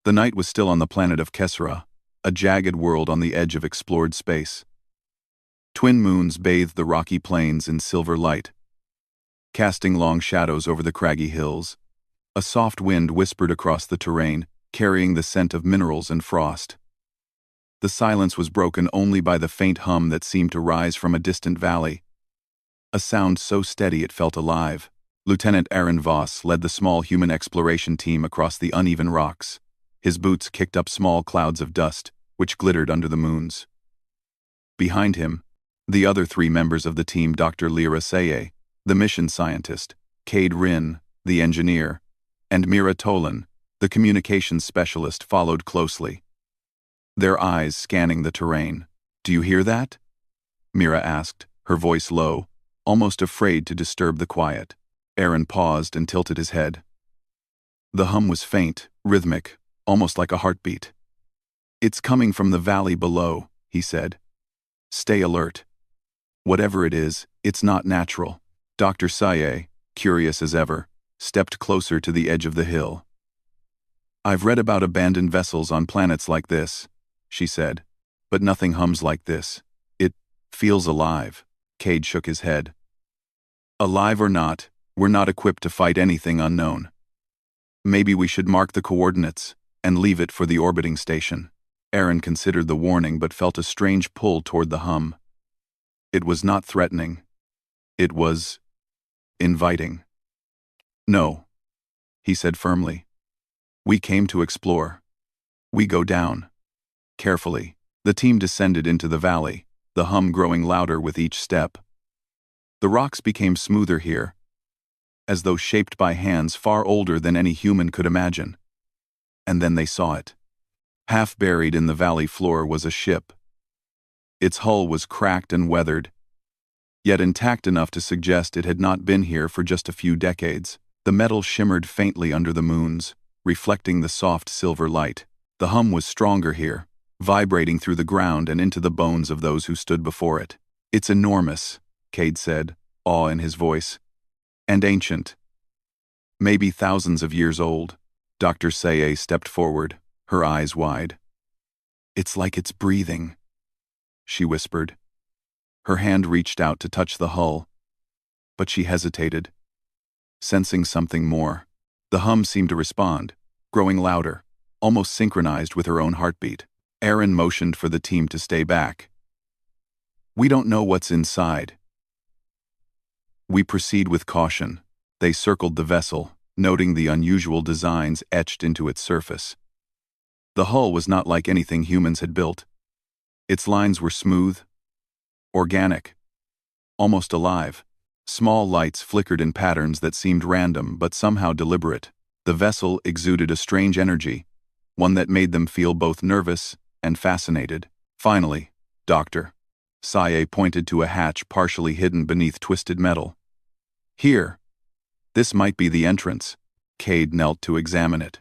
The night was still on the planet of Kesra, a jagged world on the edge of explored space. Twin moons bathed the rocky plains in silver light, casting long shadows over the craggy hills. A soft wind whispered across the terrain, carrying the scent of minerals and frost. The silence was broken only by the faint hum that seemed to rise from a distant valley. A sound so steady it felt alive. Lieutenant Aaron Voss led the small human exploration team across the uneven rocks. His boots kicked up small clouds of dust, which glittered under the moons. Behind him, the other three members of the team, Dr. Lyra Seye, the mission scientist, Cade Rin, the engineer, and Mira Tolan, the communications specialist, followed closely, their eyes scanning the terrain. "Do you hear that?" Mira asked, her voice low, almost afraid to disturb the quiet. Aaron paused and tilted his head. The hum was faint, rhythmic, almost like a heartbeat. "It's coming from the valley below," he said. "Stay alert. Whatever it is, it's not natural." Dr. Saye, curious as ever, stepped closer to the edge of the hill. "I've read about abandoned vessels on planets like this," she said, "but nothing hums like this. It feels alive." Cade shook his head. "Alive or not, we're not equipped to fight anything unknown. Maybe we should mark the coordinates and leave it for the orbiting station." Aaron considered the warning but felt a strange pull toward the hum. It was not threatening. It was inviting. "No," he said firmly. "We came to explore. We go down." Carefully, the team descended into the valley, the hum growing louder with each step. The rocks became smoother here, as though shaped by hands far older than any human could imagine. And then they saw it. Half buried in the valley floor was a ship. Its hull was cracked and weathered, yet intact enough to suggest it had not been here for just a few decades. The metal shimmered faintly under the moons, reflecting the soft silver light. The hum was stronger here, vibrating through the ground and into the bones of those who stood before it. "It's enormous," Cade said, awe in his voice. "And ancient. Maybe thousands of years old." Dr. Saye stepped forward, her eyes wide. "It's like it's breathing," she whispered. Her hand reached out to touch the hull, but she hesitated, sensing something more. The hum seemed to respond, growing louder, almost synchronized with her own heartbeat. Aaron motioned for the team to stay back. "We don't know what's inside." We proceed with caution. They circled the vessel, noting the unusual designs etched into its surface. The hull was not like anything humans had built. Its lines were smooth, organic, almost alive. Small lights flickered in patterns that seemed random but somehow deliberate. The vessel exuded a strange energy, one that made them feel both nervous and fascinated. Finally, Dr. Saye pointed to a hatch partially hidden beneath twisted metal. "Here. This might be the entrance." Cade knelt to examine it.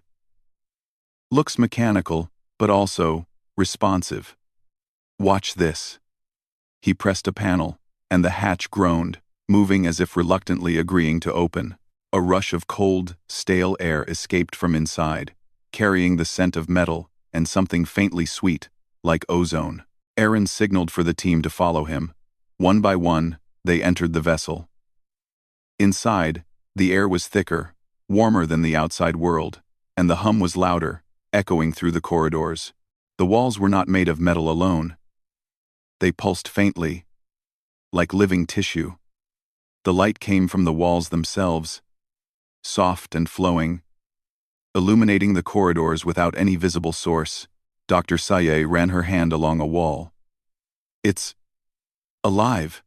"Looks mechanical, but also responsive. Watch this." He pressed a panel, and the hatch groaned, moving as if reluctantly agreeing to open. A rush of cold, stale air escaped from inside, carrying the scent of metal and something faintly sweet, like ozone. Aaron signaled for the team to follow him. One by one, they entered the vessel. Inside, the air was thicker, warmer than the outside world, and the hum was louder, echoing through the corridors. The walls were not made of metal alone. They pulsed faintly, like living tissue. The light came from the walls themselves, soft and flowing, illuminating the corridors without any visible source. Dr. Saye ran her hand along a wall. "It's alive,"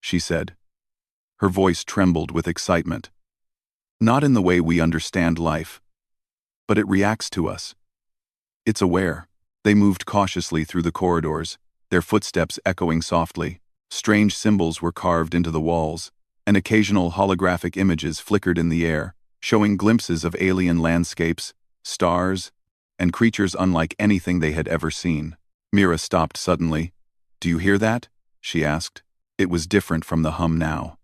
she said. Her voice trembled with excitement. "Not in the way we understand life, but it reacts to us. It's aware." They moved cautiously through the corridors, their footsteps echoing softly. Strange symbols were carved into the walls, and occasional holographic images flickered in the air, showing glimpses of alien landscapes, stars, and creatures unlike anything they had ever seen. Mira stopped suddenly. "Do you hear that?" she asked. It was different from the hum now.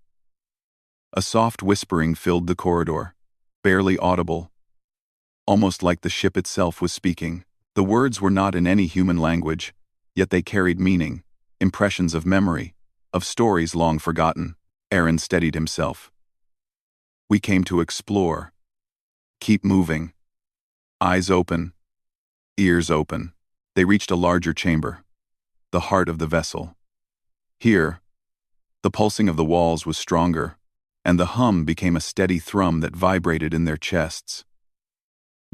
A soft whispering filled the corridor, barely audible, almost like the ship itself was speaking. The words were not in any human language, yet they carried meaning, impressions of memory, of stories long forgotten. Aaron steadied himself. We came to explore. Keep moving. Eyes open. Ears open. They reached a larger chamber, the heart of the vessel. Here, the pulsing of the walls was stronger, and the hum became a steady thrum that vibrated in their chests.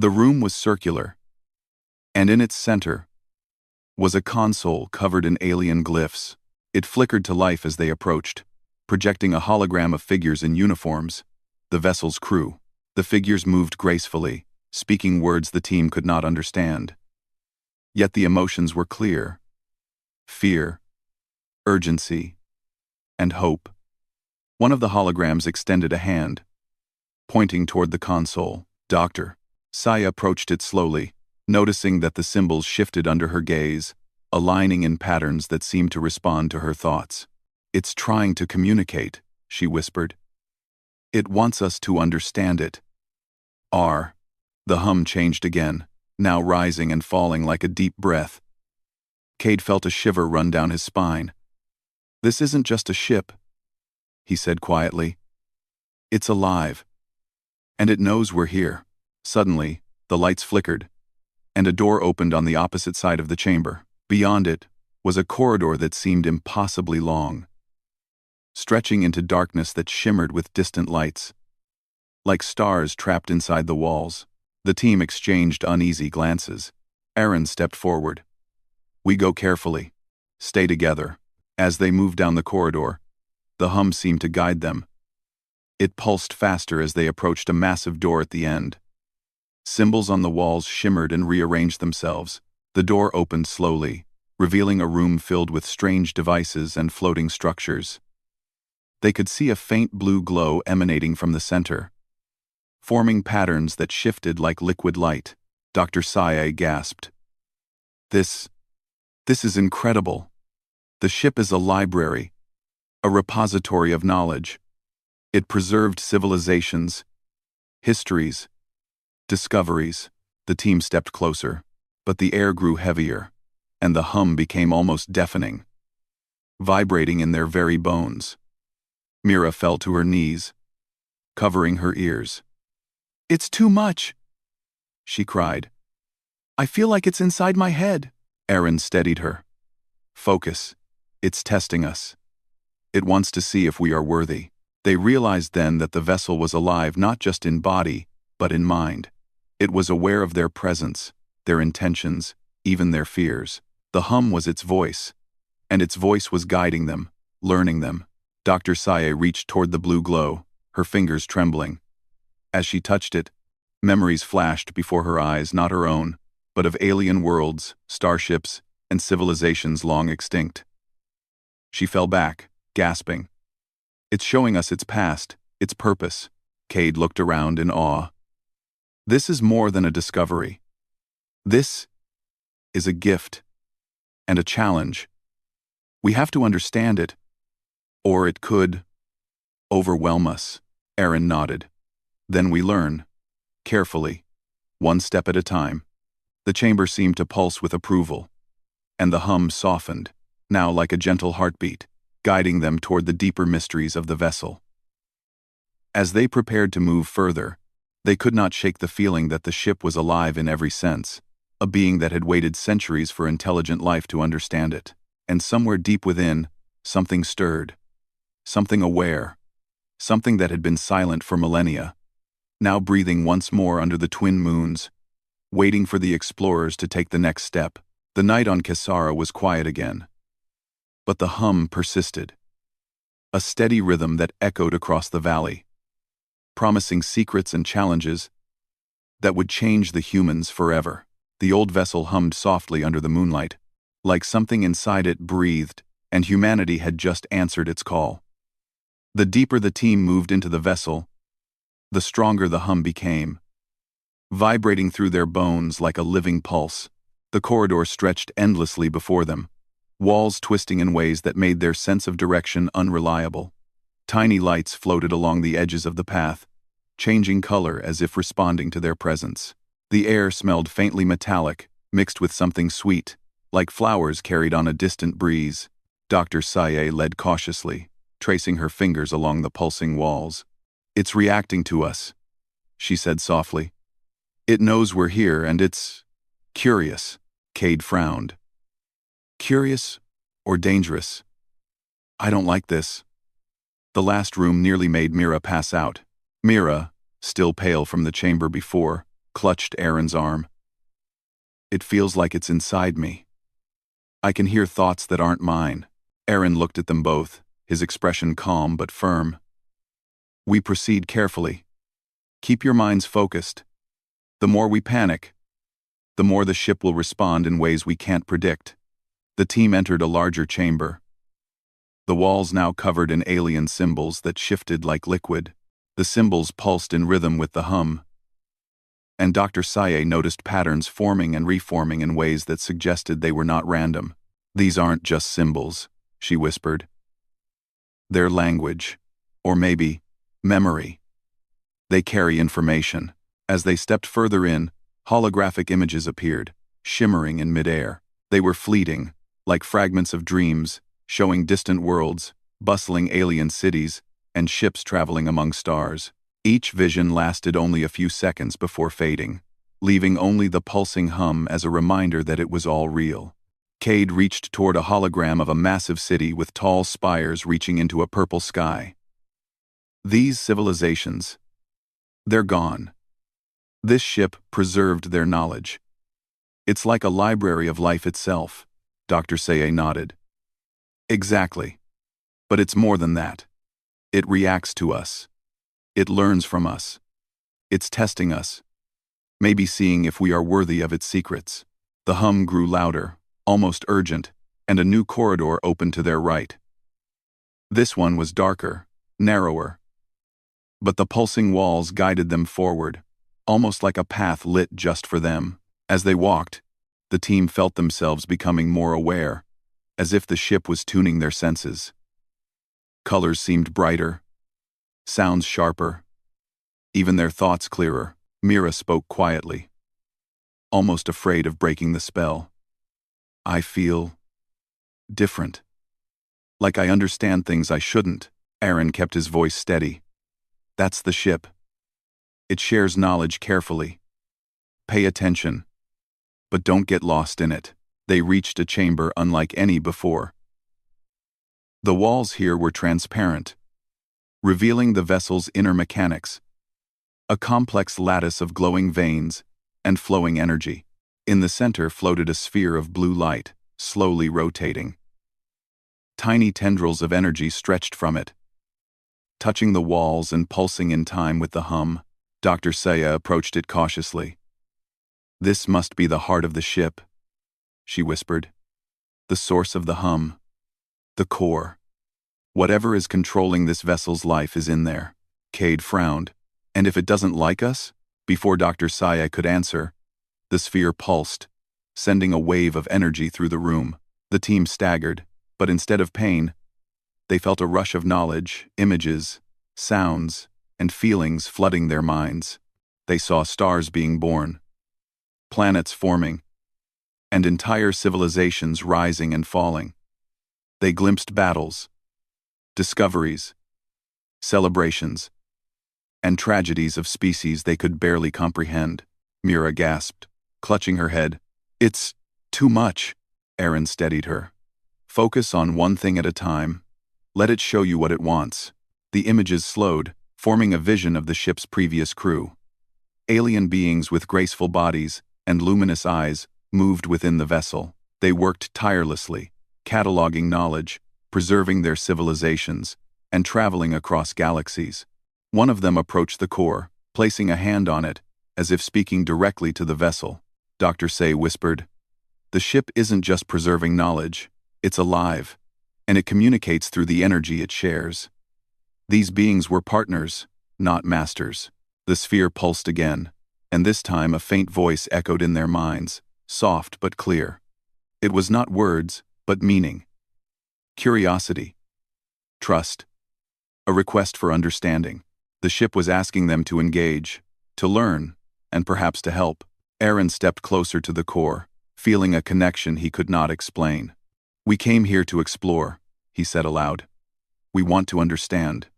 The room was circular, and in its center was a console covered in alien glyphs. It flickered to life as they approached, projecting a hologram of figures in uniforms, the vessel's crew. The figures moved gracefully, speaking words the team could not understand. Yet the emotions were clear: fear, urgency, and hope. One of the holograms extended a hand, pointing toward the console. Doctor. Saya approached it slowly, noticing that the symbols shifted under her gaze, aligning in patterns that seemed to respond to her thoughts. It's trying to communicate, she whispered. It wants us to understand it. The hum changed again, now rising and falling like a deep breath. Cade felt a shiver run down his spine. This isn't just a ship, he said quietly. It's alive. And it knows we're here. Suddenly, the lights flickered, and a door opened on the opposite side of the chamber. Beyond it was a corridor that seemed impossibly long, stretching into darkness that shimmered with distant lights, like stars trapped inside the walls. The team exchanged uneasy glances. Aaron stepped forward. We go carefully. Stay together. As they moved down the corridor, the hum seemed to guide them. It pulsed faster as they approached a massive door at the end. Symbols on the walls shimmered and rearranged themselves. The door opened slowly, revealing a room filled with strange devices and floating structures. They could see a faint blue glow emanating from the center, forming patterns that shifted like liquid light. Dr. Scifi gasped. This is incredible. The ship is a library, a repository of knowledge. It preserved civilizations, histories, discoveries. The team stepped closer, but the air grew heavier, and the hum became almost deafening, vibrating in their very bones. Mira fell to her knees, covering her ears. It's too much, she cried. I feel like it's inside my head. Aaron steadied her. Focus. It's testing us. It wants to see if we are worthy. They realized then that the vessel was alive not just in body, but in mind. It was aware of their presence, their intentions, even their fears. The hum was its voice, and its voice was guiding them, learning them. Dr. Scifi reached toward the blue glow, her fingers trembling. As she touched it, memories flashed before her eyes, not her own, but of alien worlds, starships, and civilizations long extinct. She fell back, gasping. It's showing us its past, its purpose. Cade looked around in awe. This is more than a discovery. This is a gift and a challenge. We have to understand it, or it could overwhelm us. Aaron nodded. Then we learn, carefully, one step at a time. The chamber seemed to pulse with approval, and the hum softened, now like a gentle heartbeat, guiding them toward the deeper mysteries of the vessel. As they prepared to move further, they could not shake the feeling that the ship was alive in every sense, a being that had waited centuries for intelligent life to understand it. And somewhere deep within, something stirred, something aware, something that had been silent for millennia, now breathing once more under the twin moons, waiting for the explorers to take the next step. The night on Kisara was quiet again, but the hum persisted, a steady rhythm that echoed across the valley, promising secrets and challenges that would change the humans forever. The old vessel hummed softly under the moonlight, like something inside it breathed, and humanity had just answered its call. The deeper the team moved into the vessel, the stronger the hum became, vibrating through their bones like a living pulse. The corridor stretched endlessly before them, walls twisting in ways that made their sense of direction unreliable. Tiny lights floated along the edges of the path, changing color as if responding to their presence. The air smelled faintly metallic, mixed with something sweet, like flowers carried on a distant breeze. Dr. Saye led cautiously, tracing her fingers along the pulsing walls. "It's reacting to us," she said softly. "It knows we're here and it's curious." Cade frowned. "Curious or dangerous? I don't like this." The last room nearly made Mira pass out. Mira, still pale from the chamber before, clutched Aaron's arm. "It feels like it's inside me. I can hear thoughts that aren't mine." Aaron looked at them both, his expression calm but firm. "We proceed carefully. Keep your minds focused. The more we panic, the more the ship will respond in ways we can't predict." The team entered a larger chamber. The walls now covered in alien symbols that shifted like liquid. The symbols pulsed in rhythm with the hum. And Dr. Saye noticed patterns forming and reforming in ways that suggested they were not random. "These aren't just symbols," she whispered. "They're language. Or maybe, memory. They carry information." As they stepped further in, holographic images appeared, shimmering in midair. They were fleeting, like fragments of dreams, showing distant worlds, bustling alien cities, and ships traveling among stars. Each vision lasted only a few seconds before fading, leaving only the pulsing hum as a reminder that it was all real. Cade reached toward a hologram of a massive city with tall spires reaching into a purple sky. "These civilizations, they're gone. This ship preserved their knowledge. It's like a library of life itself." Dr. Saye nodded. "Exactly. But it's more than that. It reacts to us. It learns from us. It's testing us, maybe seeing if we are worthy of its secrets." The hum grew louder, almost urgent, and a new corridor opened to their right. This one was darker, narrower. But the pulsing walls guided them forward, almost like a path lit just for them. As they walked, the team felt themselves becoming more aware, as if the ship was tuning their senses. Colors seemed brighter, sounds sharper, even their thoughts clearer. Mira spoke quietly, almost afraid of breaking the spell. "I feel different. Like I understand things I shouldn't." Aaron kept his voice steady. "That's the ship. It shares knowledge carefully. Pay attention, but don't get lost in it." They reached a chamber unlike any before. The walls here were transparent, revealing the vessel's inner mechanics, a complex lattice of glowing veins and flowing energy. In the center floated a sphere of blue light, slowly rotating. Tiny tendrils of energy stretched from it, touching the walls and pulsing in time with the hum. Dr. Saya approached it cautiously. "This must be the heart of the ship," she whispered. "The source of the hum. The core. Whatever is controlling this vessel's life is in there." Cade frowned. "And if it doesn't like us?" Before Dr. Saya could answer, the sphere pulsed, sending a wave of energy through the room. The team staggered, but instead of pain, they felt a rush of knowledge, images, sounds, and feelings flooding their minds. They saw stars being born, planets forming, and entire civilizations rising and falling. They glimpsed battles, discoveries, celebrations, and tragedies of species they could barely comprehend. Mira gasped, clutching her head. "It's too much." Aaron steadied her. "Focus on one thing at a time. Let it show you what it wants." The images slowed, forming a vision of the ship's previous crew. Alien beings with graceful bodies and luminous eyes moved within the vessel. They worked tirelessly, cataloging knowledge, preserving their civilizations, and traveling across galaxies. One of them approached the core, placing a hand on it, as if speaking directly to the vessel. Dr. Say whispered, "The ship isn't just preserving knowledge, it's alive, and it communicates through the energy it shares." These beings were partners, not masters. The sphere pulsed again, and this time a faint voice echoed in their minds, soft but clear. It was not words, but meaning. Curiosity. Trust. A request for understanding. The ship was asking them to engage, to learn, and perhaps to help. Aaron stepped closer to the core, feeling a connection he could not explain. "We came here to explore," he said aloud. "We want to understand.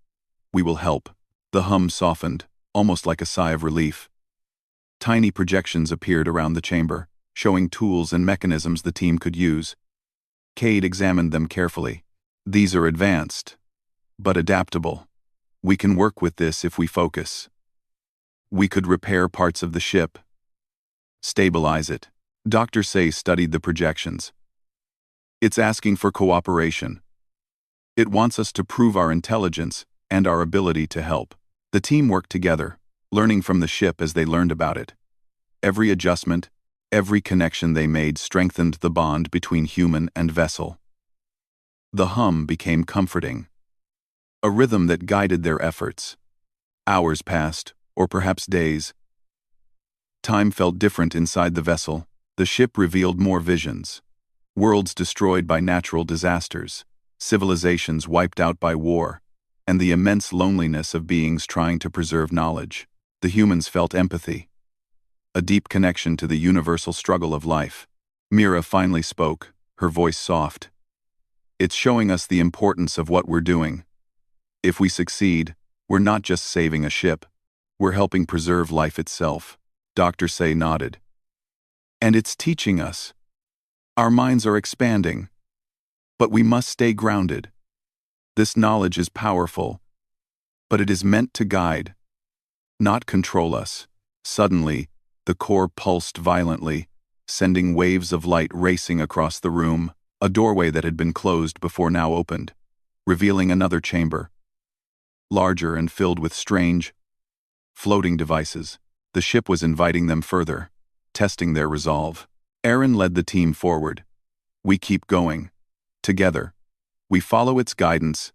We will help." The hum softened, almost like a sigh of relief. Tiny projections appeared around the chamber, showing tools and mechanisms the team could use. Cade examined them carefully. "These are advanced, but adaptable. We can work with this if we focus. We could repair parts of the ship. Stabilize it." Dr. Say studied the projections. "It's asking for cooperation. It wants us to prove our intelligence and our ability to help." The team worked together, learning from the ship as they learned about it. Every adjustment, every connection they made strengthened the bond between human and vessel. The hum became comforting, a rhythm that guided their efforts. Hours passed, or perhaps days. Time felt different inside the vessel. The ship revealed more visions. Worlds destroyed by natural disasters, civilizations wiped out by war, and the immense loneliness of beings trying to preserve knowledge. The humans felt empathy, a deep connection to the universal struggle of life. Mira finally spoke, her voice soft. "It's showing us the importance of what we're doing. If we succeed, we're not just saving a ship, we're helping preserve life itself." Dr. Say nodded. "And it's teaching us. Our minds are expanding, but we must stay grounded. This knowledge is powerful, but it is meant to guide, not control us." Suddenly, the core pulsed violently, sending waves of light racing across the room. A doorway that had been closed before now opened, revealing another chamber, larger and filled with strange, floating devices. The ship was inviting them further, testing their resolve. Aaron led the team forward. "We keep going. Together. We follow its guidance,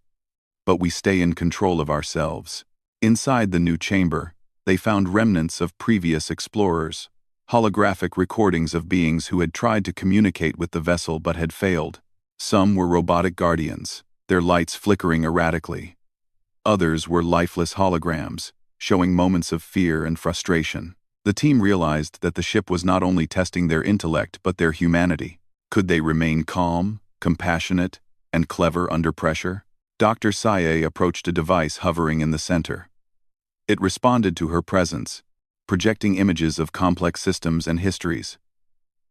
but we stay in control of ourselves." Inside the new chamber, they found remnants of previous explorers, holographic recordings of beings who had tried to communicate with the vessel but had failed. Some were robotic guardians, their lights flickering erratically. Others were lifeless holograms, showing moments of fear and frustration. The team realized that the ship was not only testing their intellect but their humanity. Could they remain calm, compassionate, and clever under pressure? Dr. Saye approached a device hovering in the center. It responded to her presence, projecting images of complex systems and histories.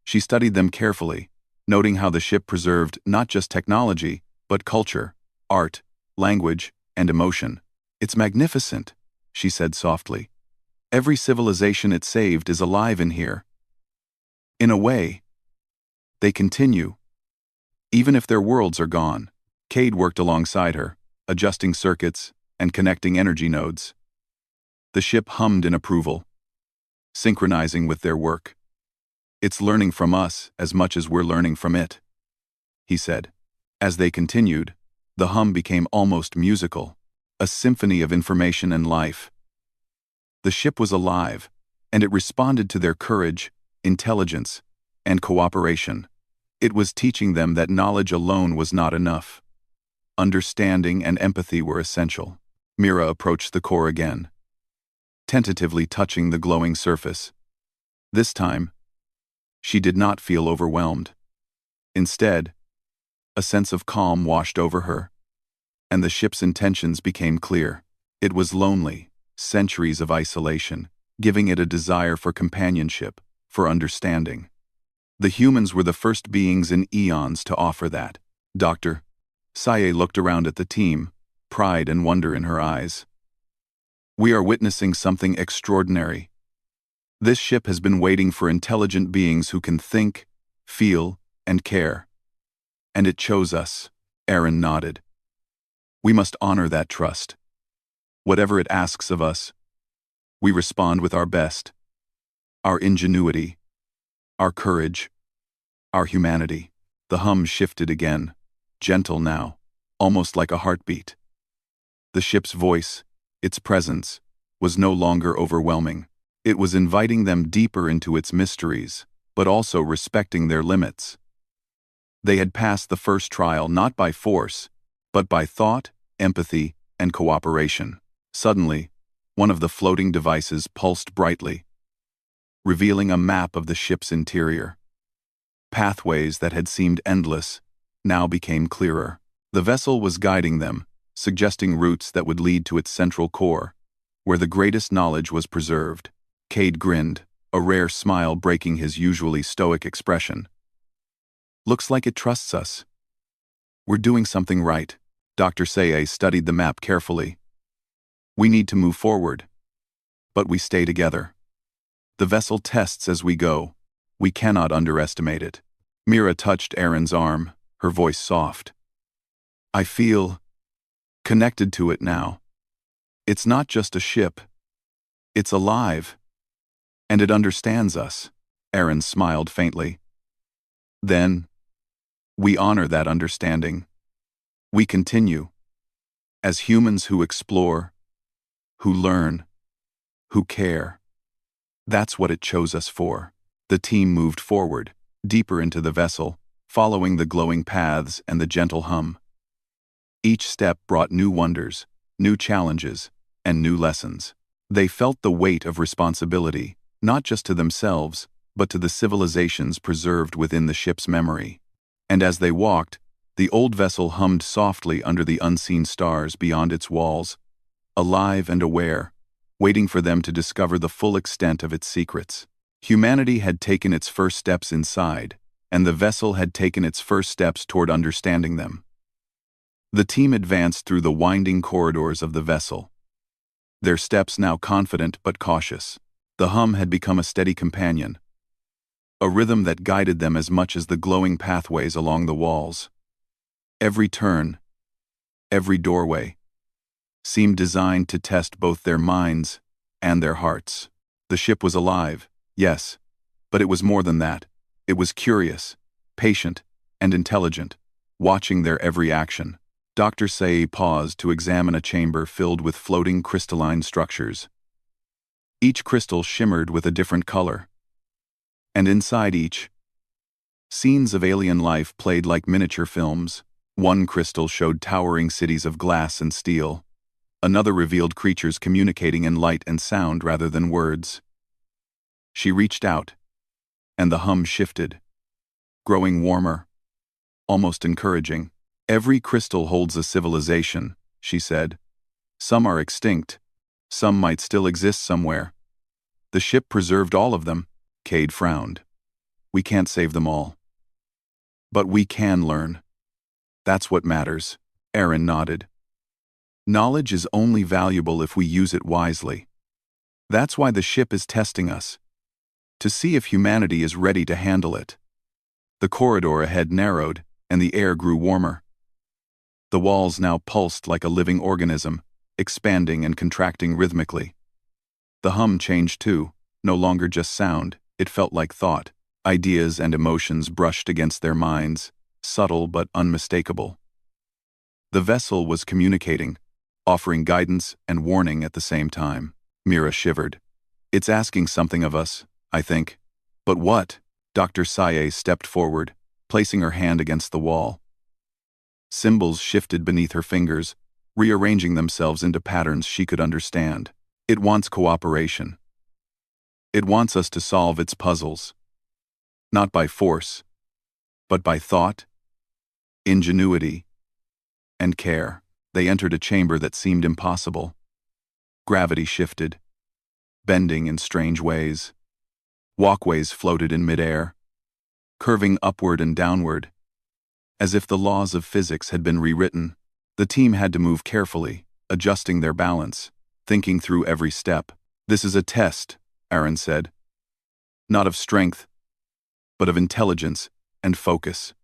She studied them carefully, noting how the ship preserved not just technology, but culture, art, language, and emotion. "It's magnificent," she said softly. "Every civilization it saved is alive in here. In a way, they continue, even if their worlds are gone." Cade worked alongside her, adjusting circuits and connecting energy nodes. The ship hummed in approval, synchronizing with their work. "It's learning from us as much as we're learning from it," he said. As they continued, the hum became almost musical, a symphony of information and life. The ship was alive, and it responded to their courage, intelligence, and cooperation. It was teaching them that knowledge alone was not enough. Understanding and empathy were essential. Mira approached the core again, tentatively touching the glowing surface. This time, she did not feel overwhelmed. Instead, a sense of calm washed over her, and the ship's intentions became clear. It was lonely, centuries of isolation, giving it a desire for companionship, for understanding. The humans were the first beings in eons to offer that. Dr. Saye looked around at the team, pride and wonder in her eyes. "We are witnessing something extraordinary. This ship has been waiting for intelligent beings who can think, feel, and care. And it chose us." Aaron nodded. "We must honor that trust. Whatever it asks of us, we respond with our best, our ingenuity, our courage, our humanity." The hum shifted again, gentle now, almost like a heartbeat. The ship's voice, its presence, was no longer overwhelming. It was inviting them deeper into its mysteries, but also respecting their limits. They had passed the first trial not by force, but by thought, empathy, and cooperation. Suddenly, one of the floating devices pulsed brightly. revealing a map of the ship's interior. Pathways that had seemed endless now became clearer. The vessel was guiding them, suggesting routes that would lead to its central core, where the greatest knowledge was preserved. Cade grinned, a rare smile breaking his usually stoic expression. Looks like it trusts us. We're doing something right. Dr. Scifi studied the map carefully. We need to move forward. But we stay together. The vessel tests as we go. We cannot underestimate it. Mira touched Aaron's arm, her voice soft. I feel connected to it now. It's not just a ship. It's alive. And it understands us. Aaron smiled faintly. Then, we honor that understanding. We continue. As humans who explore, who learn, who care. That's what it chose us for. The team moved forward, deeper into the vessel, following the glowing paths and the gentle hum. Each step brought new wonders, new challenges, and new lessons. They felt the weight of responsibility, not just to themselves, but to the civilizations preserved within the ship's memory. And as they walked, the old vessel hummed softly under the unseen stars beyond its walls, alive and aware, waiting for them to discover the full extent of its secrets. Humanity had taken its first steps inside, and the vessel had taken its first steps toward understanding them. The team advanced through the winding corridors of the vessel, their steps now confident but cautious. The hum had become a steady companion, a rhythm that guided them as much as the glowing pathways along the walls. Every turn, every doorway, seemed designed to test both their minds and their hearts. The ship was alive, yes, but it was more than that. It was curious, patient, and intelligent, watching their every action. Dr. Scifi paused to examine a chamber filled with floating crystalline structures. Each crystal shimmered with a different color. And inside each, scenes of alien life played like miniature films. One crystal showed towering cities of glass and steel. Another revealed creatures communicating in light and sound rather than words. She reached out, and the hum shifted, growing warmer, almost encouraging. Every crystal holds a civilization, she said. Some are extinct. Some might still exist somewhere. The ship preserved all of them. Cade frowned. We can't save them all. But we can learn. That's what matters. Aaron nodded. Knowledge is only valuable if we use it wisely. That's why the ship is testing us, to see if humanity is ready to handle it. The corridor ahead narrowed, and the air grew warmer. The walls now pulsed like a living organism, expanding and contracting rhythmically. The hum changed too, no longer just sound, it felt like thought. Ideas and emotions brushed against their minds, subtle but unmistakable. The vessel was communicating, offering guidance and warning at the same time. Mira shivered. It's asking something of us, I think. But what? Dr. Scifi stepped forward, placing her hand against the wall. Symbols shifted beneath her fingers, rearranging themselves into patterns she could understand. It wants cooperation. It wants us to solve its puzzles. Not by force, but by thought, ingenuity, and care. They entered a chamber that seemed impossible. Gravity shifted, bending in strange ways. Walkways floated in midair, curving upward and downward. As if the laws of physics had been rewritten, the team had to move carefully, adjusting their balance, thinking through every step. This is a test, Aaron said. Not of strength, but of intelligence and focus.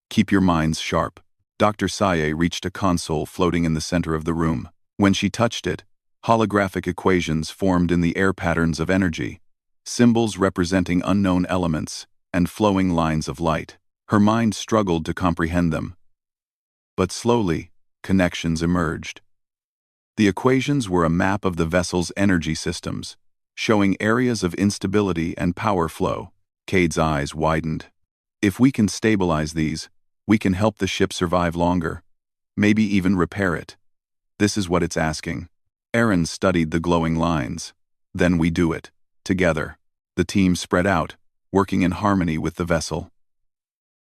Keep your minds sharp. Dr. Scifi reached a console floating in the center of the room. When she touched it, holographic equations formed in the air patterns of energy, symbols representing unknown elements, and flowing lines of light. Her mind struggled to comprehend them. But slowly, connections emerged. The equations were a map of the vessel's energy systems, showing areas of instability and power flow. Cade's eyes widened. If we can stabilize these, we can help the ship survive longer, maybe even repair it. This is what it's asking. Aaron studied the glowing lines. Then we do it, together. The team spread out, working in harmony with the vessel.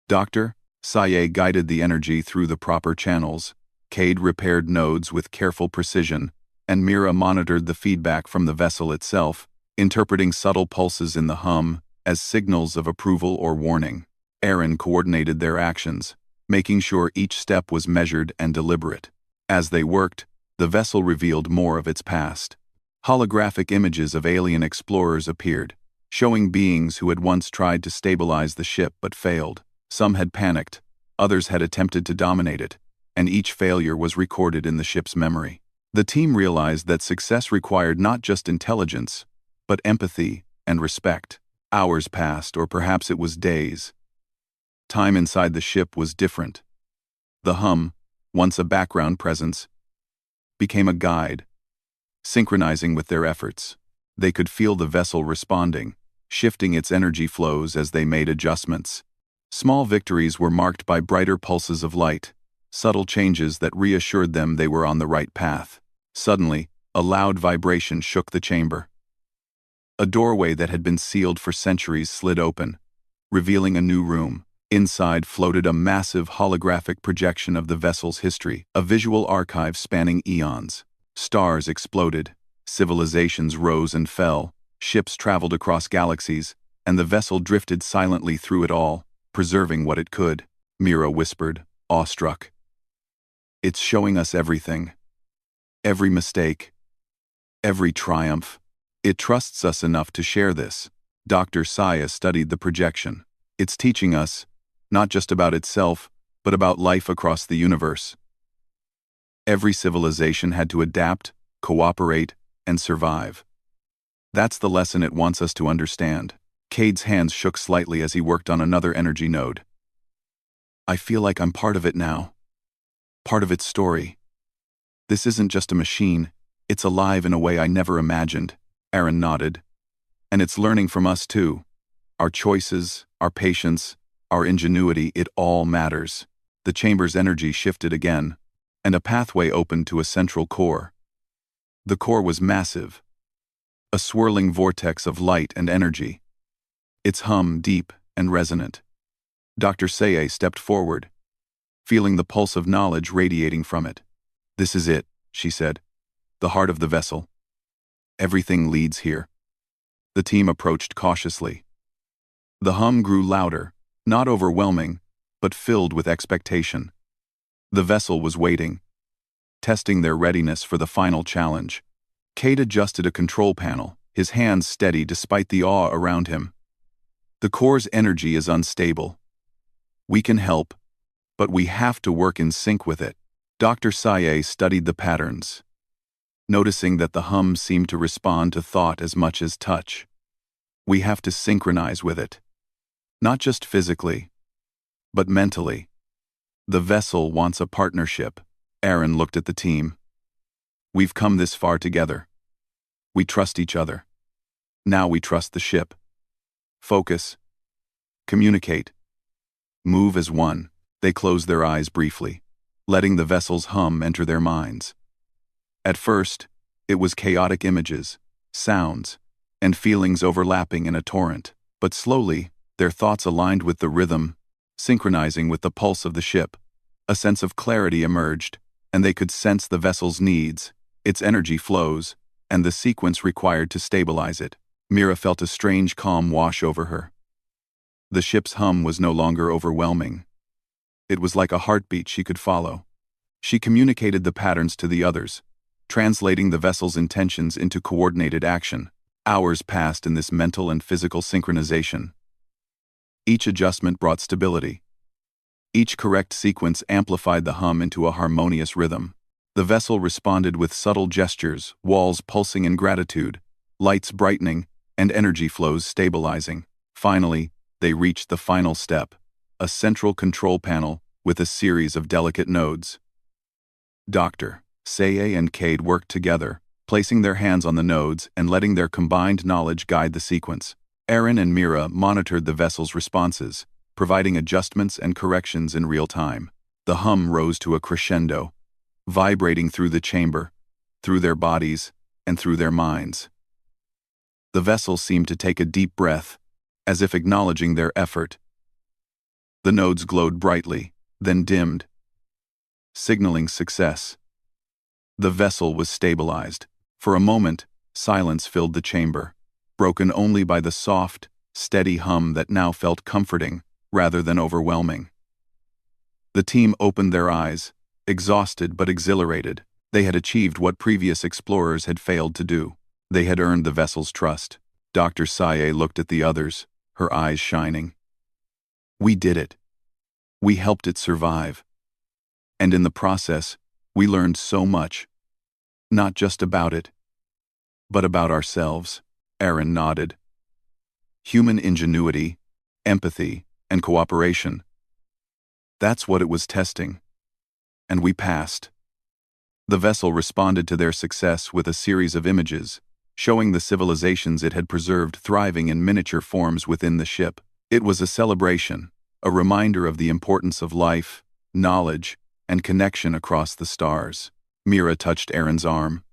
Dr. Saye guided the energy through the proper channels, Cade repaired nodes with careful precision, and Mira monitored the feedback from the vessel itself, interpreting subtle pulses in the hum as signals of approval or warning. Aaron coordinated their actions, making sure each step was measured and deliberate. As they worked, the vessel revealed more of its past. Holographic images of alien explorers appeared, showing beings who had once tried to stabilize the ship but failed. Some had panicked, others had attempted to dominate it, and each failure was recorded in the ship's memory. The team realized that success required not just intelligence, but empathy and respect. Hours passed, or perhaps it was days. Time inside the ship was different. The hum, once a background presence, became a guide, synchronizing with their efforts. They could feel the vessel responding, shifting its energy flows as they made adjustments. Small victories were marked by brighter pulses of light, subtle changes that reassured them they were on the right path. Suddenly, a loud vibration shook the chamber. A doorway that had been sealed for centuries slid open, revealing a new room. Inside floated a massive holographic projection of the vessel's history, a visual archive spanning eons. Stars exploded, civilizations rose and fell, ships traveled across galaxies, and the vessel drifted silently through it all, preserving what it could. Mira whispered, awestruck. "It's showing us everything. Every mistake. Every triumph. It trusts us enough to share this." Dr. Saya studied the projection. "It's teaching us, not just about itself, but about life across the universe. Every civilization had to adapt, cooperate, and survive. That's the lesson it wants us to understand." Cade's hands shook slightly as he worked on another energy node. "I feel like I'm part of it now. Part of its story. This isn't just a machine, it's alive in a way I never imagined." Aaron nodded. "And it's learning from us too. Our choices, our patience, our ingenuity, it all matters." The chamber's energy shifted again, and a pathway opened to a central core. The core was massive, a swirling vortex of light and energy, its hum deep and resonant. Dr. Saye stepped forward, feeling the pulse of knowledge radiating from it. "This is it," she said. "The heart of the vessel. Everything leads here." The team approached cautiously. The hum grew louder, not overwhelming, but filled with expectation. The vessel was waiting, testing their readiness for the final challenge. Cade adjusted a control panel, his hands steady despite the awe around him. "The core's energy is unstable. We can help, but we have to work in sync with it." Dr. Saye studied the patterns, noticing that the hum seemed to respond to thought as much as touch. "We have to synchronize with it. Not just physically, but mentally. The vessel wants a partnership." Aaron looked at the team. "We've come this far together. We trust each other. Now we trust the ship. Focus. Communicate. Move as one." They closed their eyes briefly, letting the vessel's hum enter their minds. At first, it was chaotic images, sounds, and feelings overlapping in a torrent. But slowly, their thoughts aligned with the rhythm, synchronizing with the pulse of the ship. A sense of clarity emerged, and they could sense the vessel's needs, its energy flows, and the sequence required to stabilize it. Mira felt a strange calm wash over her. The ship's hum was no longer overwhelming. It was like a heartbeat she could follow. She communicated the patterns to the others, translating the vessel's intentions into coordinated action. Hours passed in this mental and physical synchronization. Each adjustment brought stability. Each correct sequence amplified the hum into a harmonious rhythm. The vessel responded with subtle gestures, walls pulsing in gratitude, lights brightening, and energy flows stabilizing. Finally, they reached the final step, a central control panel with a series of delicate nodes. Dr. Saye and Cade worked together, placing their hands on the nodes and letting their combined knowledge guide the sequence. Aaron and Mira monitored the vessel's responses, providing adjustments and corrections in real time. The hum rose to a crescendo, vibrating through the chamber, through their bodies, and through their minds. The vessel seemed to take a deep breath, as if acknowledging their effort. The nodes glowed brightly, then dimmed, signaling success. The vessel was stabilized. For a moment, silence filled the chamber, broken only by the soft, steady hum that now felt comforting rather than overwhelming. The team opened their eyes, exhausted but exhilarated. They had achieved what previous explorers had failed to do. They had earned the vessel's trust. Dr. Scifi looked at the others, her eyes shining. We did it. We helped it survive. And in the process, we learned so much. Not just about it, but about ourselves. Aaron nodded. Human ingenuity, empathy, and cooperation. That's what it was testing. And we passed. The vessel responded to their success with a series of images, showing the civilizations it had preserved thriving in miniature forms within the ship. It was a celebration, a reminder of the importance of life, knowledge, and connection across the stars. Mira touched Aaron's arm.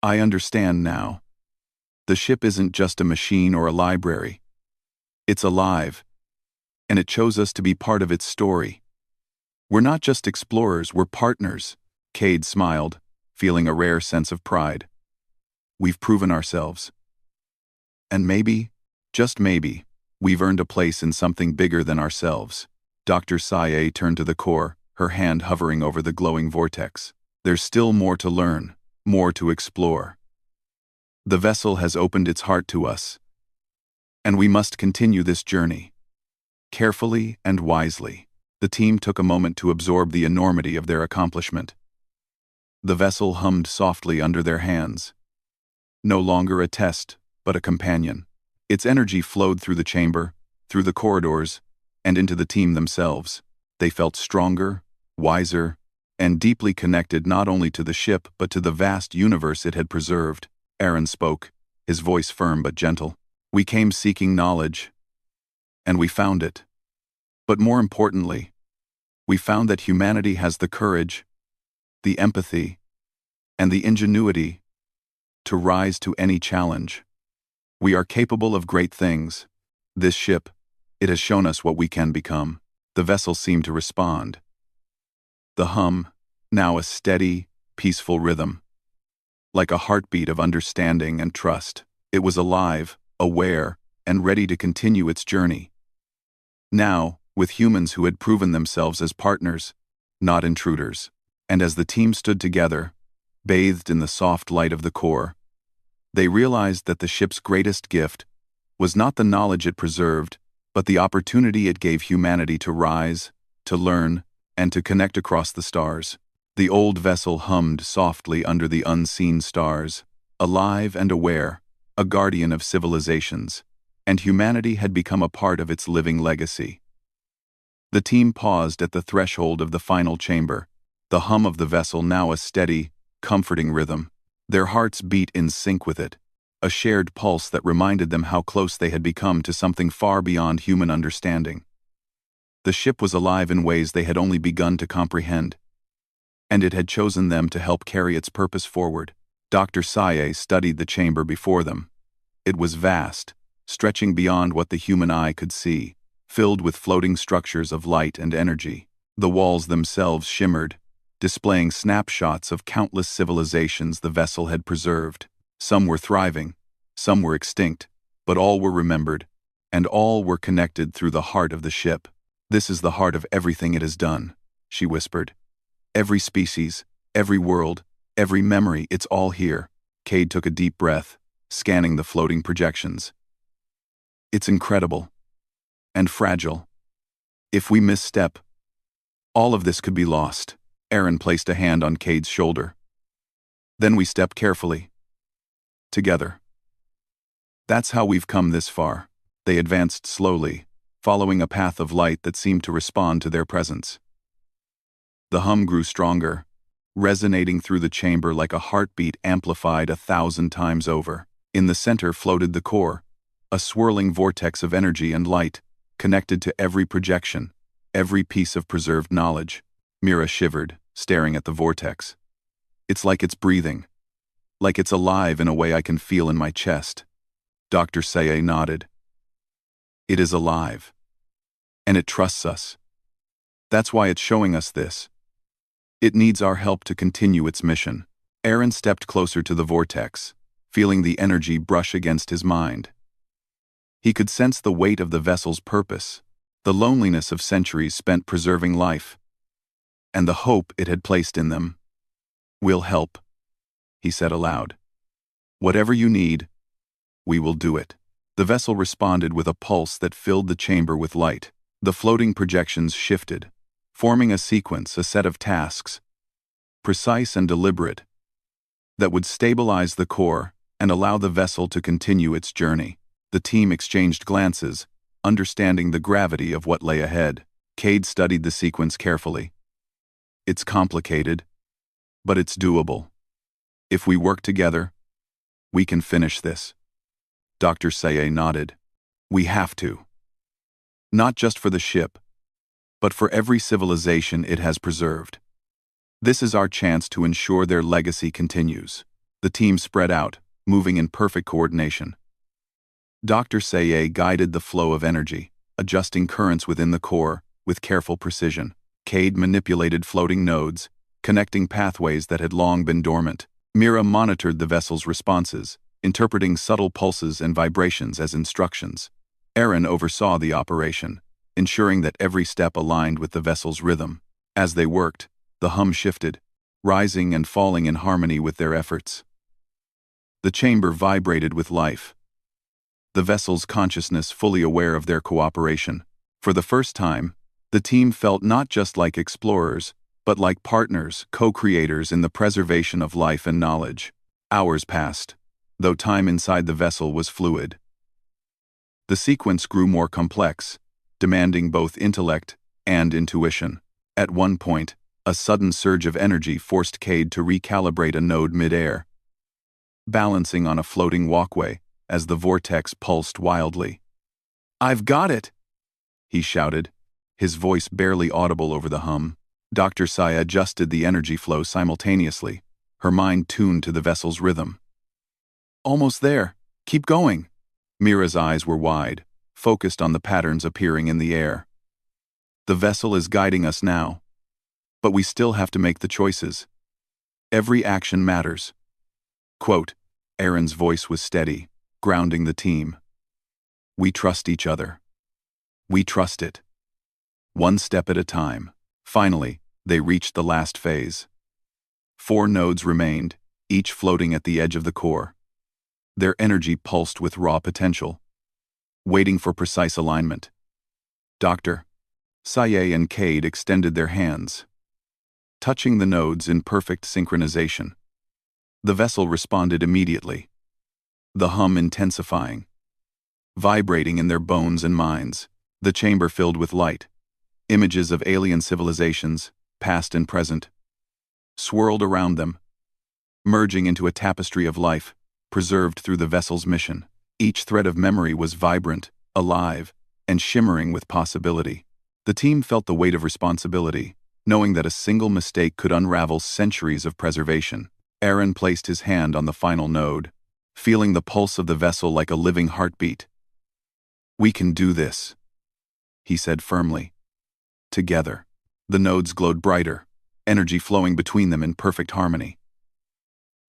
I understand now. The ship isn't just a machine or a library. It's alive, and it chose us to be part of its story. We're not just explorers, we're partners. Cade smiled, feeling a rare sense of pride. We've proven ourselves. And maybe, just maybe, we've earned a place in something bigger than ourselves. Dr. Scifi turned to the core, her hand hovering over the glowing vortex. There's still more to learn, more to explore. The vessel has opened its heart to us, and we must continue this journey. Carefully and wisely, the team took a moment to absorb the enormity of their accomplishment. The vessel hummed softly under their hands. No longer a test, but a companion. Its energy flowed through the chamber, through the corridors, and into the team themselves. They felt stronger, wiser, and deeply connected not only to the ship but to the vast universe it had preserved. Aaron spoke, his voice firm but gentle. We came seeking knowledge, and we found it. But more importantly, we found that humanity has the courage, the empathy, and the ingenuity to rise to any challenge. We are capable of great things. This ship, it has shown us what we can become. The vessel seemed to respond. The hum, now a steady, peaceful rhythm. Like a heartbeat of understanding and trust. It was alive, aware, and ready to continue its journey. Now, with humans who had proven themselves as partners, not intruders. And as the team stood together, bathed in the soft light of the core, they realized that the ship's greatest gift was not the knowledge it preserved, but the opportunity it gave humanity to rise, to learn, and to connect across the stars. The old vessel hummed softly under the unseen stars, alive and aware, a guardian of civilizations, and humanity had become a part of its living legacy. The team paused at the threshold of the final chamber, the hum of the vessel now a steady, comforting rhythm. Their hearts beat in sync with it, a shared pulse that reminded them how close they had become to something far beyond human understanding. The ship was alive in ways they had only begun to comprehend, and it had chosen them to help carry its purpose forward. Dr. Scifi studied the chamber before them. It was vast, stretching beyond what the human eye could see, filled with floating structures of light and energy. The walls themselves shimmered, displaying snapshots of countless civilizations the vessel had preserved. Some were thriving, some were extinct, but all were remembered, and all were connected through the heart of the ship. This is the heart of everything it has done, she whispered. Every species, every world, every memory, it's all here. Cade took a deep breath, scanning the floating projections. It's incredible. And fragile. If we misstep, all of this could be lost. Aaron placed a hand on Cade's shoulder. Then we step carefully. Together. That's how we've come this far. They advanced slowly, following a path of light that seemed to respond to their presence. The hum grew stronger, resonating through the chamber like a heartbeat amplified 1,000 times over. In the center floated the core, a swirling vortex of energy and light, connected to every projection, every piece of preserved knowledge. Mira shivered, staring at the vortex. It's like it's breathing. Like it's alive in a way I can feel in my chest. Dr. Saye nodded. It is alive. And it trusts us. That's why it's showing us this. It needs our help to continue its mission. Aaron stepped closer to the vortex, feeling the energy brush against his mind. He could sense the weight of the vessel's purpose, the loneliness of centuries spent preserving life, and the hope it had placed in them. "We'll help," he said aloud. "Whatever you need, we will do it." The vessel responded with a pulse that filled the chamber with light. The floating projections shifted, forming a sequence, a set of tasks, precise and deliberate, that would stabilize the core and allow the vessel to continue its journey. The team exchanged glances, understanding the gravity of what lay ahead. Cade studied the sequence carefully. "It's complicated, but it's doable. If we work together, we can finish this." Dr. Saye nodded. "We have to. Not just for the ship, but for every civilization it has preserved. This is our chance to ensure their legacy continues." The team spread out, moving in perfect coordination. Dr. Saye guided the flow of energy, adjusting currents within the core with careful precision. Cade manipulated floating nodes, connecting pathways that had long been dormant. Mira monitored the vessel's responses, interpreting subtle pulses and vibrations as instructions. Aaron oversaw the operation, ensuring that every step aligned with the vessel's rhythm. As they worked, the hum shifted, rising and falling in harmony with their efforts. The chamber vibrated with life, the vessel's consciousness fully aware of their cooperation. For the first time, the team felt not just like explorers, but like partners, co-creators in the preservation of life and knowledge. Hours passed, though time inside the vessel was fluid. The sequence grew more complex, demanding both intellect and intuition. At one point, a sudden surge of energy forced Cade to recalibrate a node mid-air, balancing on a floating walkway as the vortex pulsed wildly. "I've got it!" he shouted, his voice barely audible over the hum. Dr. Saya adjusted the energy flow simultaneously, her mind tuned to the vessel's rhythm. "Almost there. Keep going." Mira's eyes were wide, focused on the patterns appearing in the air. "The vessel is guiding us now, but we still have to make the choices. Every action matters." Quote, Aaron's voice was steady, grounding the team. "We trust each other. We trust it. One step at a time." Finally, they reached the last phase. 4 nodes remained, each floating at the edge of the core. Their energy pulsed with raw potential, waiting for precise alignment. Dr. Saye and Cade extended their hands, touching the nodes in perfect synchronization. The vessel responded immediately, the hum intensifying, vibrating in their bones and minds. The chamber filled with light. Images of alien civilizations, past and present, swirled around them, merging into a tapestry of life, preserved through the vessel's mission. Each thread of memory was vibrant, alive, and shimmering with possibility. The team felt the weight of responsibility, knowing that a single mistake could unravel centuries of preservation. Aaron placed his hand on the final node, feeling the pulse of the vessel like a living heartbeat. "We can do this," he said firmly. Together, the nodes glowed brighter, energy flowing between them in perfect harmony.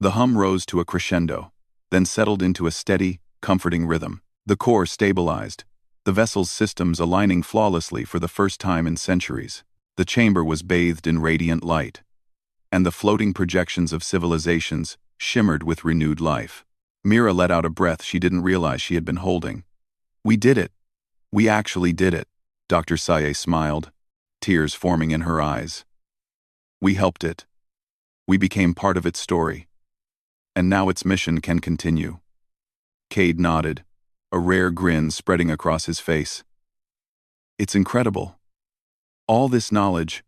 The hum rose to a crescendo, then settled into a steady, comforting rhythm. The core stabilized, the vessel's systems aligning flawlessly for the first time in centuries. The chamber was bathed in radiant light, and the floating projections of civilizations shimmered with renewed life. Mira let out a breath she didn't realize she had been holding. "We did it. We actually did it." Dr. Saye smiled, tears forming in her eyes. "We helped it. We became part of its story. And now its mission can continue." Cade nodded, a rare grin spreading across his face. "It's incredible. All this knowledge,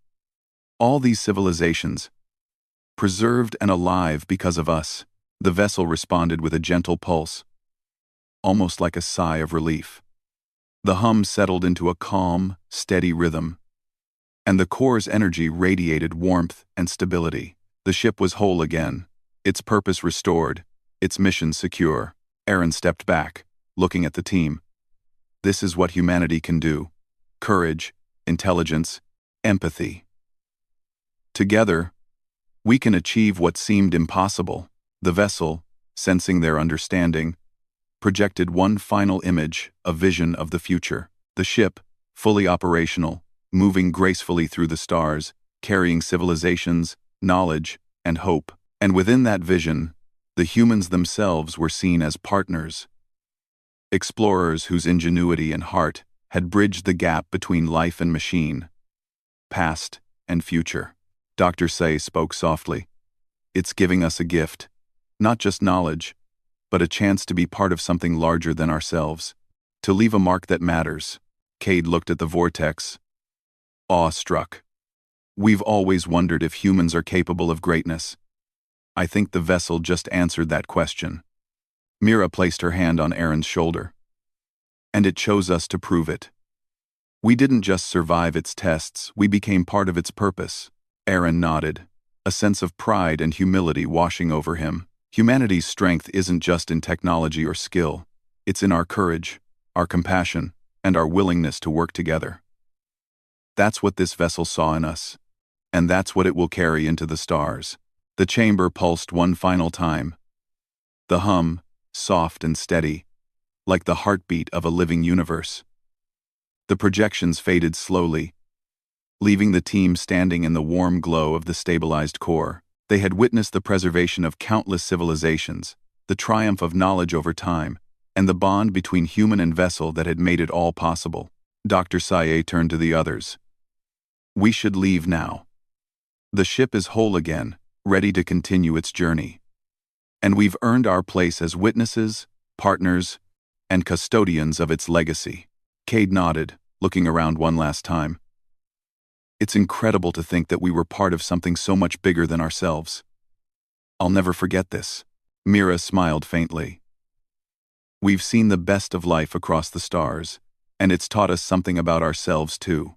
all these civilizations, preserved and alive because of us." The vessel responded with a gentle pulse, almost like a sigh of relief. The hum settled into a calm, steady rhythm, and the core's energy radiated warmth and stability. The ship was whole again, its purpose restored, its mission secure. Aaron stepped back, looking at the team. This is what humanity can do. Courage, intelligence, empathy. Together, we can achieve what seemed impossible. The vessel, sensing their understanding, projected one final image, a vision of the future. The ship, fully operational, moving gracefully through the stars, carrying civilizations, knowledge, and hope. And within that vision, the humans themselves were seen as partners. Explorers whose ingenuity and heart had bridged the gap between life and machine, past and future. Dr. Say spoke softly. It's giving us a gift, not just knowledge, but a chance to be part of something larger than ourselves, to leave a mark that matters. Cade looked at the vortex, awestruck. We've always wondered if humans are capable of greatness. I think the vessel just answered that question. Mira placed her hand on Aaron's shoulder. And it chose us to prove it. We didn't just survive its tests, we became part of its purpose. Aaron nodded, a sense of pride and humility washing over him. Humanity's strength isn't just in technology or skill. It's in our courage, our compassion, and our willingness to work together. That's what this vessel saw in us. And that's what it will carry into the stars. The chamber pulsed one final time. The hum, soft and steady, like the heartbeat of a living universe. The projections faded slowly, leaving the team standing in the warm glow of the stabilized core. They had witnessed the preservation of countless civilizations, the triumph of knowledge over time, and the bond between human and vessel that had made it all possible. Dr. Saye turned to the others. We should leave now. The ship is whole again, ready to continue its journey. And we've earned our place as witnesses, partners, and custodians of its legacy. Cade nodded, looking around one last time. It's incredible to think that we were part of something so much bigger than ourselves. I'll never forget this. Mira smiled faintly. We've seen the best of life across the stars, and it's taught us something about ourselves too.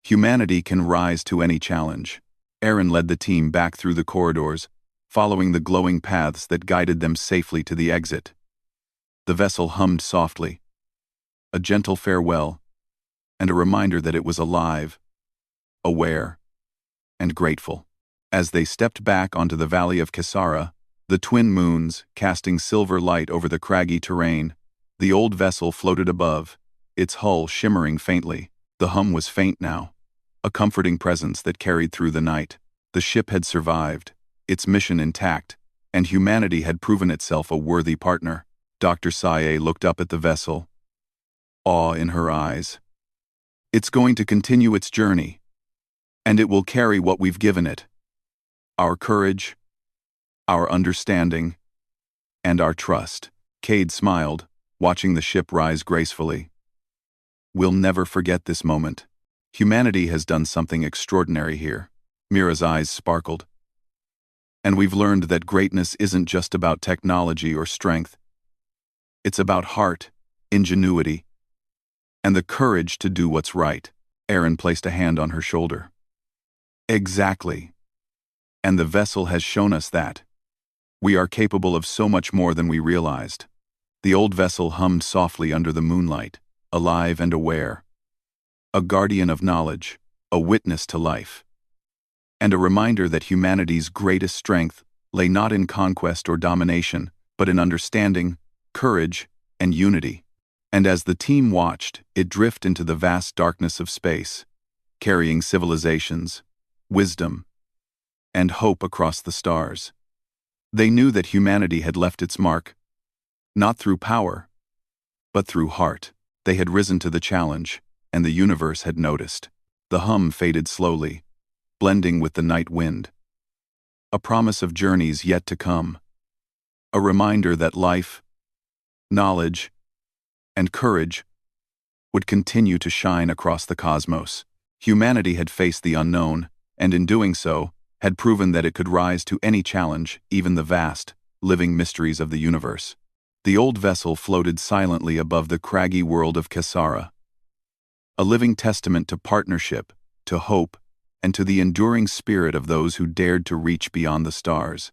Humanity can rise to any challenge. Aaron led the team back through the corridors, following the glowing paths that guided them safely to the exit. The vessel hummed softly, a gentle farewell, and a reminder that it was alive, aware, and grateful. As they stepped back onto the valley of Kisara, the twin moons casting silver light over the craggy terrain, the old vessel floated above, its hull shimmering faintly. The hum was faint now, a comforting presence that carried through the night. The ship had survived, its mission intact, and humanity had proven itself a worthy partner. Dr. Saye looked up at the vessel, awe in her eyes. It's going to continue its journey, and it will carry what we've given it. Our courage, our understanding, and our trust. Cade smiled, watching the ship rise gracefully. We'll never forget this moment. Humanity has done something extraordinary here. Mira's eyes sparkled. And we've learned that greatness isn't just about technology or strength. It's about heart, ingenuity, and the courage to do what's right. Aaron placed a hand on her shoulder. Exactly. And the vessel has shown us that. We are capable of so much more than we realized. The old vessel hummed softly under the moonlight, alive and aware. A guardian of knowledge, a witness to life. And a reminder that humanity's greatest strength lay not in conquest or domination, but in understanding, courage, and unity. And as the team watched it drift into the vast darkness of space, carrying civilizations, wisdom, and hope across the stars, they knew that humanity had left its mark, not through power, but through heart. They had risen to the challenge, and the universe had noticed. The hum faded slowly, blending with the night wind. A promise of journeys yet to come. A reminder that life, knowledge, and courage would continue to shine across the cosmos. Humanity had faced the unknown, and in doing so, had proven that it could rise to any challenge, even the vast, living mysteries of the universe. The old vessel floated silently above the craggy world of Kisara, a living testament to partnership, to hope, and to the enduring spirit of those who dared to reach beyond the stars.